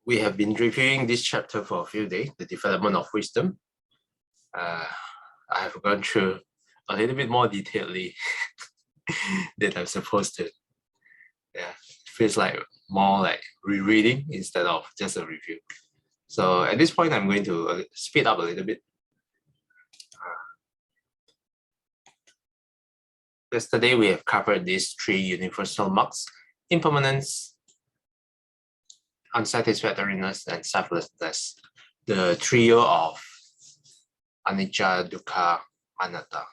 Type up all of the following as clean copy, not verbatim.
We have been reviewing this chapter for a few days, the development of wisdom. I have gone through a little bit more detailedly than I'm supposed to. Yeah, it feels like more like rereading instead of just a review. So at this point, I'm going to speed up a little bit. Yesterday, we have covered these three universal marks: impermanence, unsatisfactoriness, and selflessness. The trio of anicca, dukkha, anatta.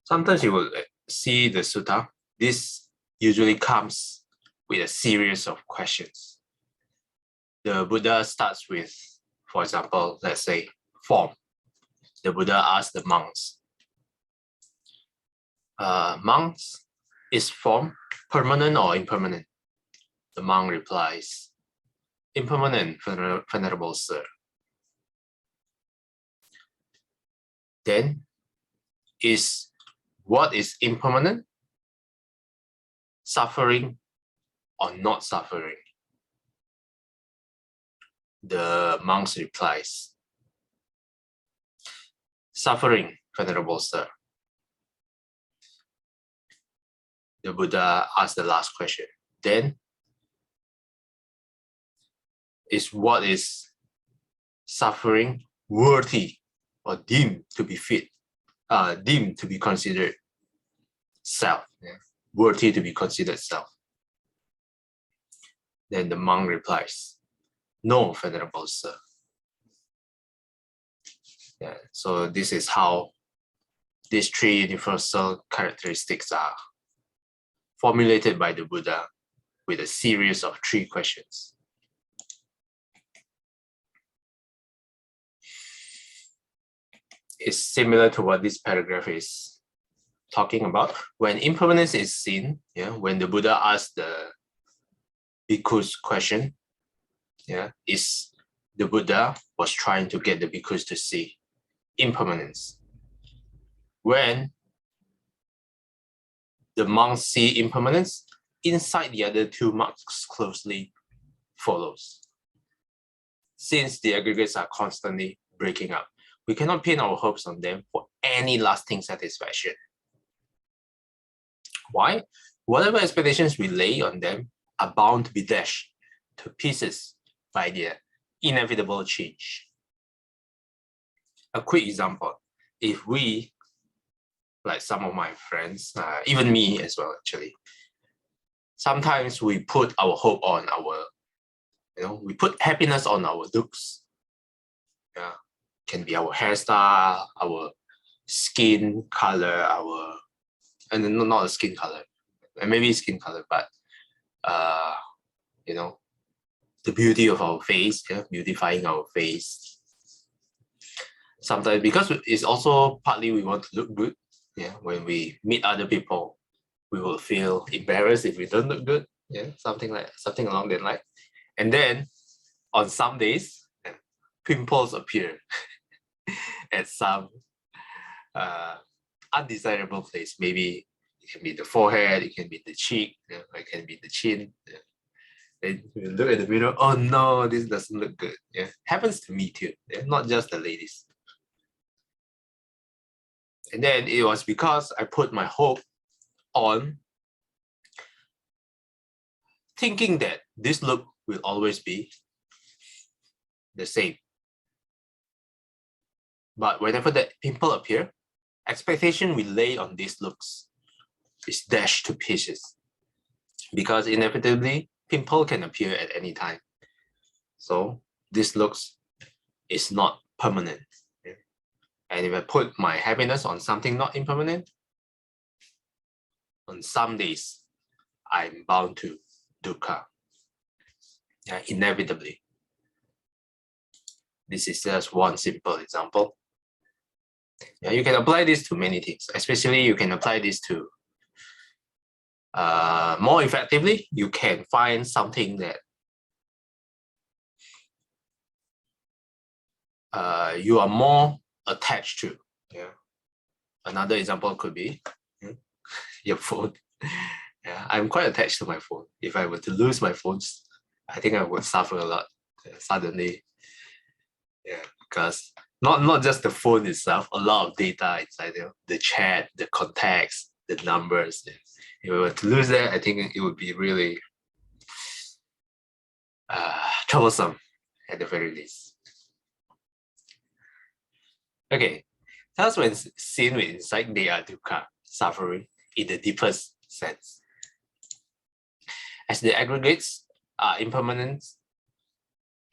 Sometimes you will see the sutta. This usually comes with a series of questions. The Buddha starts with, for example, let's say form. The Buddha asks the monks, monks, is form permanent or impermanent? The monk replies, impermanent, venerable sir. Then, what is impermanent? Suffering or not suffering? The monk replies, suffering, venerable sir. The Buddha asks the last question. Then, what is suffering worthy or deemed to be fit, deemed to be considered self, worthy to be considered self? Then the monk replies, no, venerable sir. Yeah, so this is how these three universal characteristics are formulated by the Buddha with a series of three questions. It's similar to what this paragraph is talking about. When impermanence is seen, when the Buddha asked the bhikkhus question, is the Buddha was trying to get the bhikkhus to see impermanence. When the monks see impermanence, inside the other two marks closely follows. Since the aggregates are constantly breaking up, we cannot pin our hopes on them for any lasting satisfaction. Why? Whatever expectations we lay on them are bound to be dashed to pieces by their inevitable change. A quick example, if we, like some of my friends, even me as well actually, sometimes we put our hope on we put happiness on our looks. Can be our hairstyle, our skin color, and not a skin color, maybe skin color, but the beauty of our face, beautifying our face. Sometimes because it's also partly we want to look good. When we meet other people, we will feel embarrassed if we don't look good. Something along that line. And then on some days, pimples appear at some undesirable place. Maybe it can be the forehead, it can be the cheek, it can be the chin. Then you look at the mirror, oh no, this doesn't look good. Happens to me too, not just the ladies. And then it was because I put my hope on thinking that this look will always be the same. But whenever that pimple appears, expectation we lay on these looks is dashed to pieces. Because inevitably, pimple can appear at any time. So this looks is not permanent. And if I put my happiness on something not impermanent, on some days, I'm bound to dukkha. Inevitably. This is just one simple example. You can apply this to many things, especially you can apply this to more effectively, you can find something that you are more attached to. Another example could be your phone. Yeah, I'm quite attached to my phone. If I were to lose my phones, I think I would suffer a lot suddenly. Yeah, because not just the phone itself, a lot of data inside there, the chat, the contacts, the numbers. If I were to lose that, I think it would be really troublesome at the very least. Okay, thus when seen with insight, they are dukkha, suffering in the deepest sense. As the aggregates are impermanent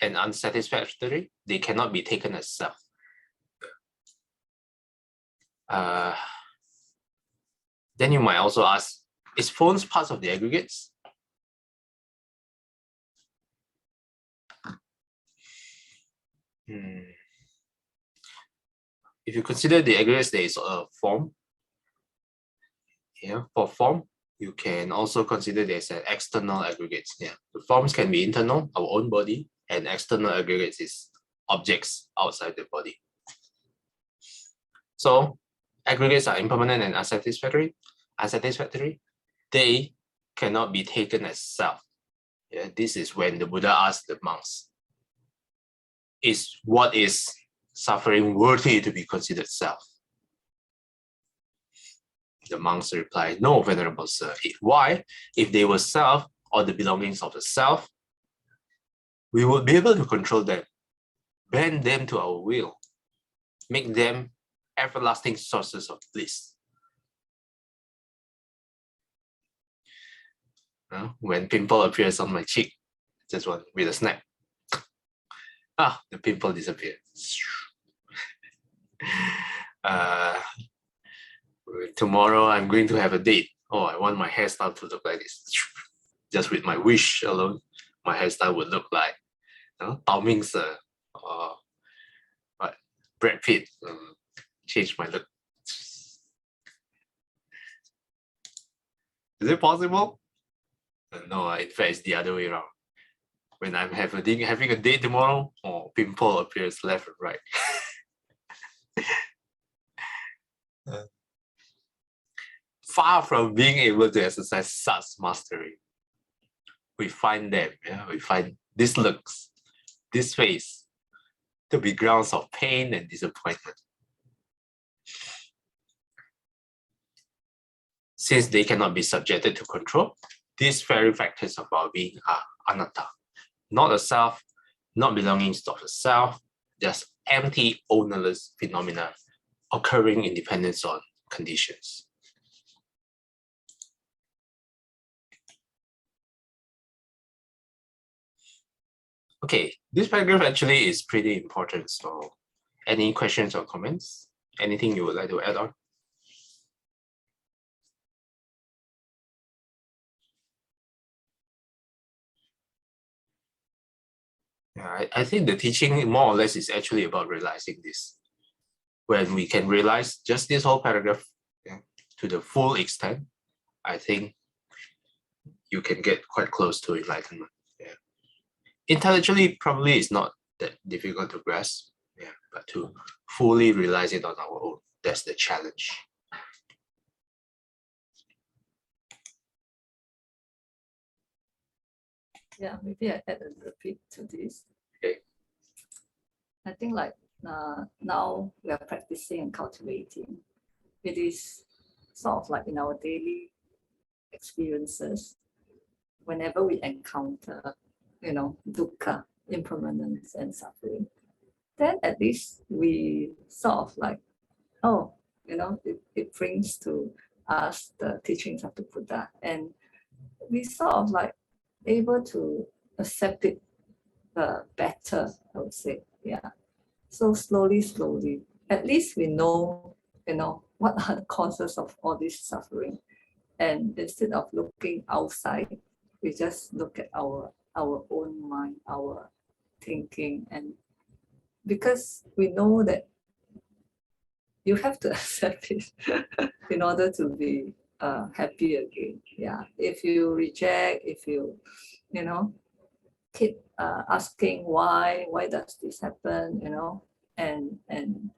and unsatisfactory, they cannot be taken as self. Then you might also ask, is phones part of the aggregates? If you consider the aggregates, there is a form. Yeah, for form, you can also consider there's an external aggregates. Yeah, the forms can be internal, our own body, and external aggregates is objects outside the body. So aggregates are impermanent and unsatisfactory. They cannot be taken as self. Yeah, this is when the Buddha asked the monks, what is suffering worthy to be considered self? The monks replied, no, Venerable Sir. Why? If they were self or the belongings of the self, we would be able to control them, bend them to our will, make them everlasting sources of bliss. When pimple appears on my cheek, just one with a snap. The pimple disappeared. Tomorrow I'm going to have a date. Oh, I want my hairstyle to look like this. Just with my wish alone, my hairstyle would look like Tao Ming Sir or Brad Pitt. Change my look. Is it possible? No, in fact, it's the other way around. When I'm having a date tomorrow, pimple appears left and right. Far from being able to exercise such mastery, we find these looks, this face, to be grounds of pain and disappointment. Since they cannot be subjected to control, these very factors of our being are anatta, not a self, not belongings to the self, just empty, ownerless phenomena occurring in dependence on conditions. Okay, this paragraph actually is pretty important. So, any questions or comments? Anything you would like to add on? Yeah, I think the teaching more or less is actually about realizing this. When we can realize just this whole paragraph to the full extent, I think you can get quite close to enlightenment. Yeah. Intellectually, probably it's not that difficult to grasp, but to fully realize it on our own, that's the challenge. Yeah, maybe I add a little bit to this. Okay. I think like now we are practicing and cultivating. It is sort of like in our daily experiences, whenever we encounter, dukkha, impermanence and suffering, then at least we sort of like, it brings to us the teachings of the Buddha, and we sort of like able to accept it better, I would say. Yeah. So slowly, at least we know, what are the causes of all this suffering. And instead of looking outside, we just look at our own mind, our thinking. And because we know that you have to accept it in order to be happy again. Yeah. If you reject, if you, keep asking why does this happen, and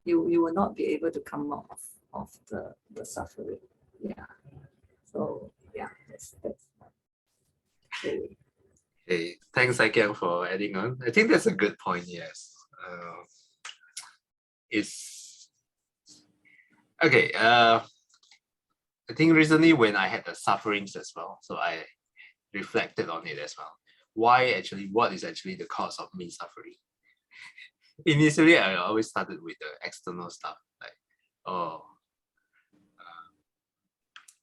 you will not be able to come out of the suffering. Yeah. So yeah, that's okay. Hey, thanks again for adding on. I think that's a good point. Yes, it's okay. I think recently when I had the sufferings as well, so I reflected on it as well. What is actually the cause of me suffering? Initially, I always started with the external stuff, like, oh,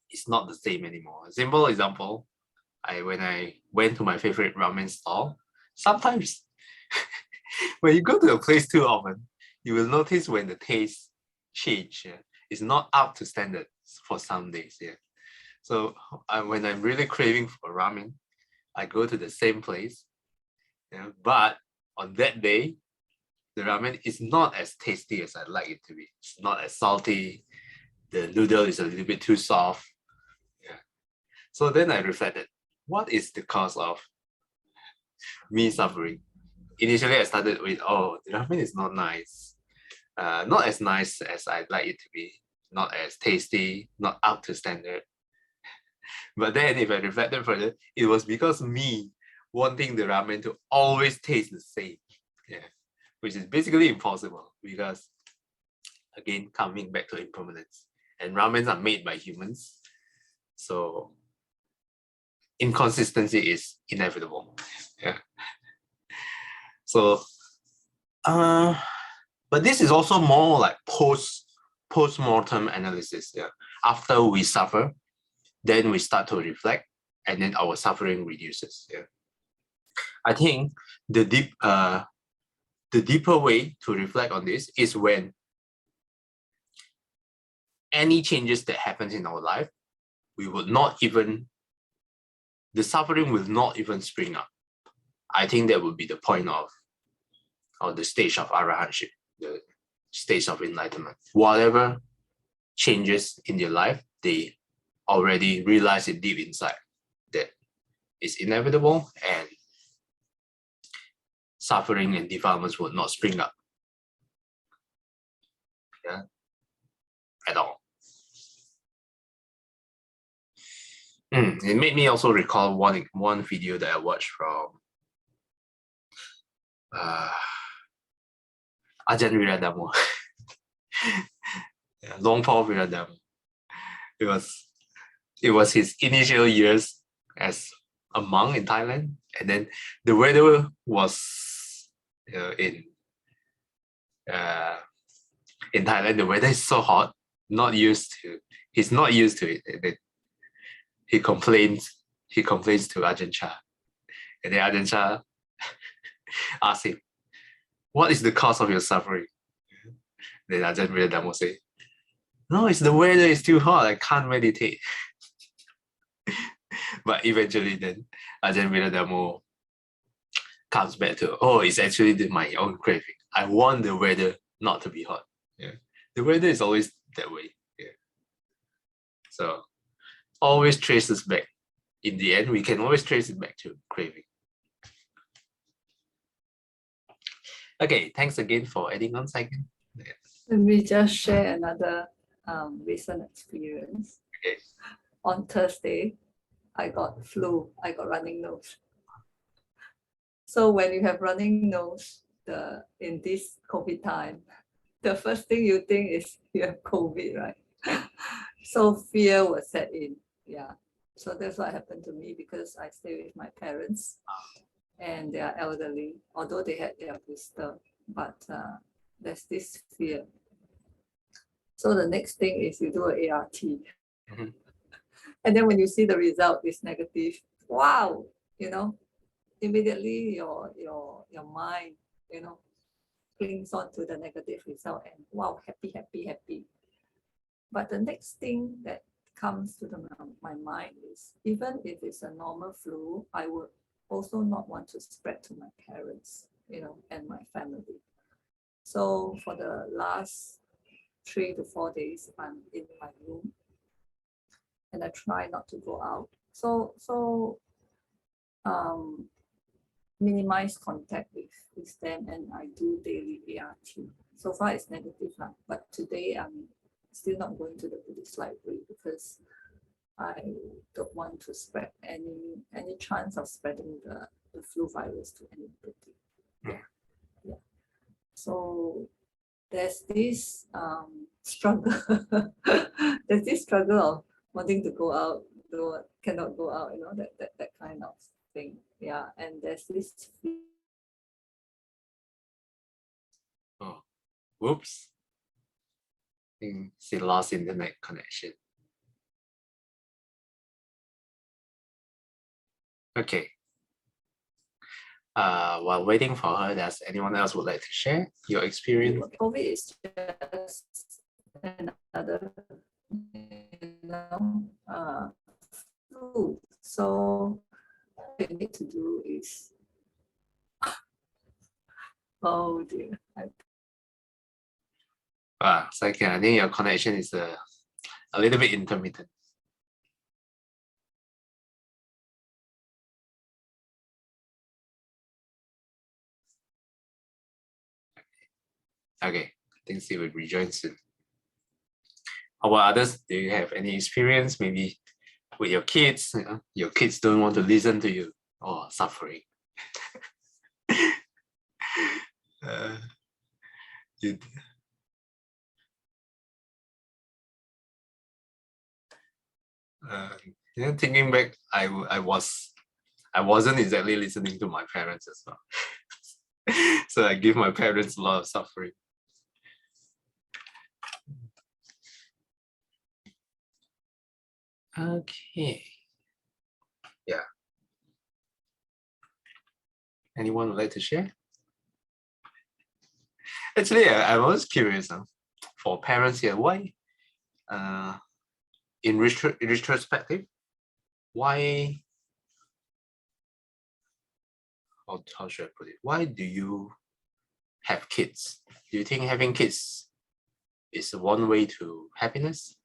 it's not the same anymore. A simple example, when I went to my favorite ramen stall, sometimes when you go to a place too often, you will notice when the taste change. Yeah, it's not up to standard for some days. Yeah, so when I'm really craving for ramen, I go to the same place. Yeah, but on that day, the ramen is not as tasty as I'd like it to be. It's not as salty. The noodle is a little bit too soft. Yeah. So then I reflected, what is the cause of me suffering? Initially, I started with, oh, the ramen is not nice. Not as nice as I'd like it to be. Not as tasty, not up to standard. But then if I reflected further, it was because me wanting the ramen to always taste the same. Yeah. Which is basically impossible because, again, coming back to impermanence. And ramens are made by humans. So inconsistency is inevitable. Yeah. So but this is also more like post-mortem analysis. Yeah. After we suffer, then we start to reflect, and then our suffering reduces. Yeah. I think the deeper way to reflect on this is when any changes that happens in our life, the suffering will not even spring up. I think that would be the point of the stage of arahantship, the stage of enlightenment. Whatever changes in their life, they already realize it deep inside that it's inevitable and suffering and defilements will not spring up. Yeah, at all. It made me also recall one video that I watched from Ajahn Viradamo. Yeah, Long Paul Viradamo. It was his initial years as a monk in Thailand, and then the weather was in Thailand. The weather is so hot. He's not used to it. And then he complains to Ajahn Chah, and then Ajahn Chah asks him, "What is the cause of your suffering?" Then Ajahn Viradamo say, "No, it's the weather is too hot. I can't meditate." But eventually, then Ajahn Viradamo comes back to, oh, it's actually my own craving. I want the weather not to be hot. Yeah, the weather is always that way. Yeah, so always traces back. In the end, we can always trace it back to craving. Okay, thanks again for adding on, Saiken. Yeah. Let me just share another recent experience. Okay. On Thursday, I got flu. I got running nose. So when you have running nose, in this COVID time, the first thing you think is you have COVID, right? So fear was set in. Yeah. So that's what happened to me because I stay with my parents and they are elderly, although they had their booster, but there's this fear. So the next thing is you do an ART. Mhm. And then when you see the result is negative, wow, immediately your mind, clings on to the negative result and wow, happy. But the next thing that comes to my mind is, even if it's a normal flu, I would also not want to spread to my parents, and my family. So for the last 3 to 4 days, I'm in my room and I try not to go out. So minimize contact with them, and I do daily ART. So far it's negative, but today I'm still not going to the Buddhist library because I don't want to spread any chance of spreading the flu virus to anybody. Yeah. So there's this struggle. There's this struggle of wanting to go out, though cannot go out, that kind of thing. Yeah. And there's this Oh, whoops. I think she lost internet connection. Okay. While waiting for her, does anyone else would like to share your experience? COVID is just another, flu. So what you need to do is, oh dear, Second, I think your connection is a little bit intermittent. Okay, I think she will rejoin soon. How about others? Do you have any experience maybe with your kids? Your kids don't want to listen to you or suffering. You, thinking back, I wasn't exactly listening to my parents as well. So I give my parents a lot of suffering. Okay. Yeah. Anyone would like to share? Actually, I was curious for parents here, why, in retrospective, why, how should I put it? Why do you have kids? Do you think having kids is one way to happiness?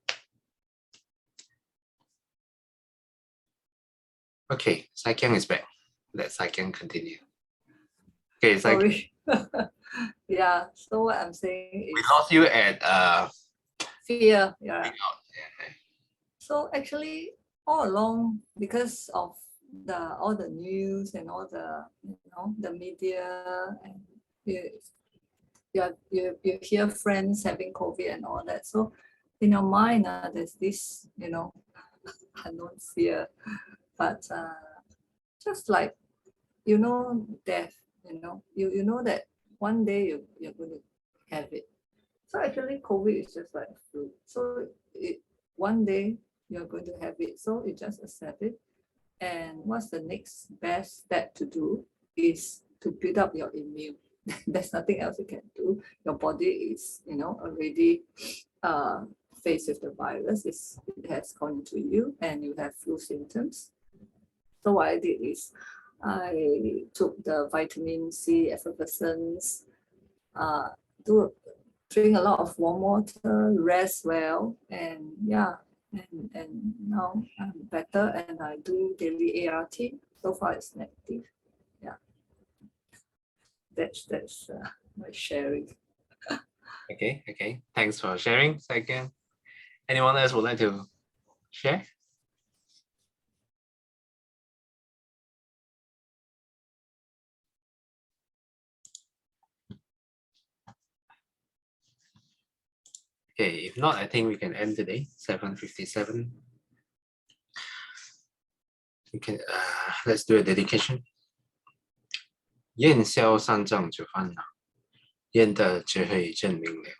Okay, Saikyang is back. Let Saikyang continue. Okay, sorry. Yeah, so what I'm saying we is lost you at fear. Yeah. So actually, all along, because of all the news and all the media, and you hear friends having COVID and all that. So in your mind, there's this unknown fear, but just like death, you know that one day you're going to have it. So actually, COVID is just like a flu. So one day you're going to have it. So you just accept it. And what's the next best step to do is to build up your immune. There's nothing else you can do. Your body is, already faced with the virus. It has gone into you, and you have flu symptoms. So what I did is I took the vitamin C effervescence, drink a lot of warm water, rest well, and and now I'm better, and I do daily ART. So far it's negative. Yeah, that's my sharing. Okay. Thanks for sharing, Saikyang. Anyone else would like to share? Okay, if not, I think we can end today, 7:57. We can let's do a dedication. 愿消三障九烦恼，愿得智慧真明了，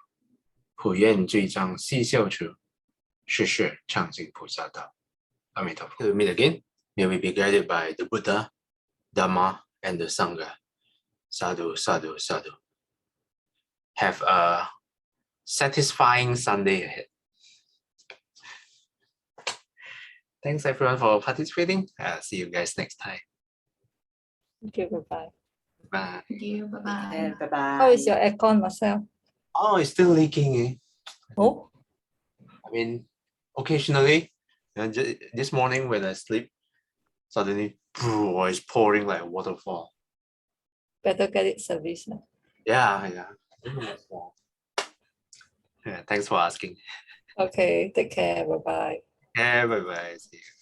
普愿罪障悉消除，世世常行菩萨道。阿弥陀佛。Till we meet again, may we be guided by the Buddha, Dhamma, and the Sangha. Sadhu, sadhu, sadhu. Have a satisfying Sunday ahead. Thanks everyone for participating. See you guys next time. Thank you. Bye-bye. Bye. Thank you. Bye-bye. And bye-bye. How is your aircon, Marcel? Oh, it's still leaking. Eh? Oh, I mean, occasionally, this morning when I sleep, suddenly it's pouring like a waterfall. better get it serviced. Yeah. Yeah, thanks for asking. Okay, take care. Bye-bye. Yeah, bye bye. See you.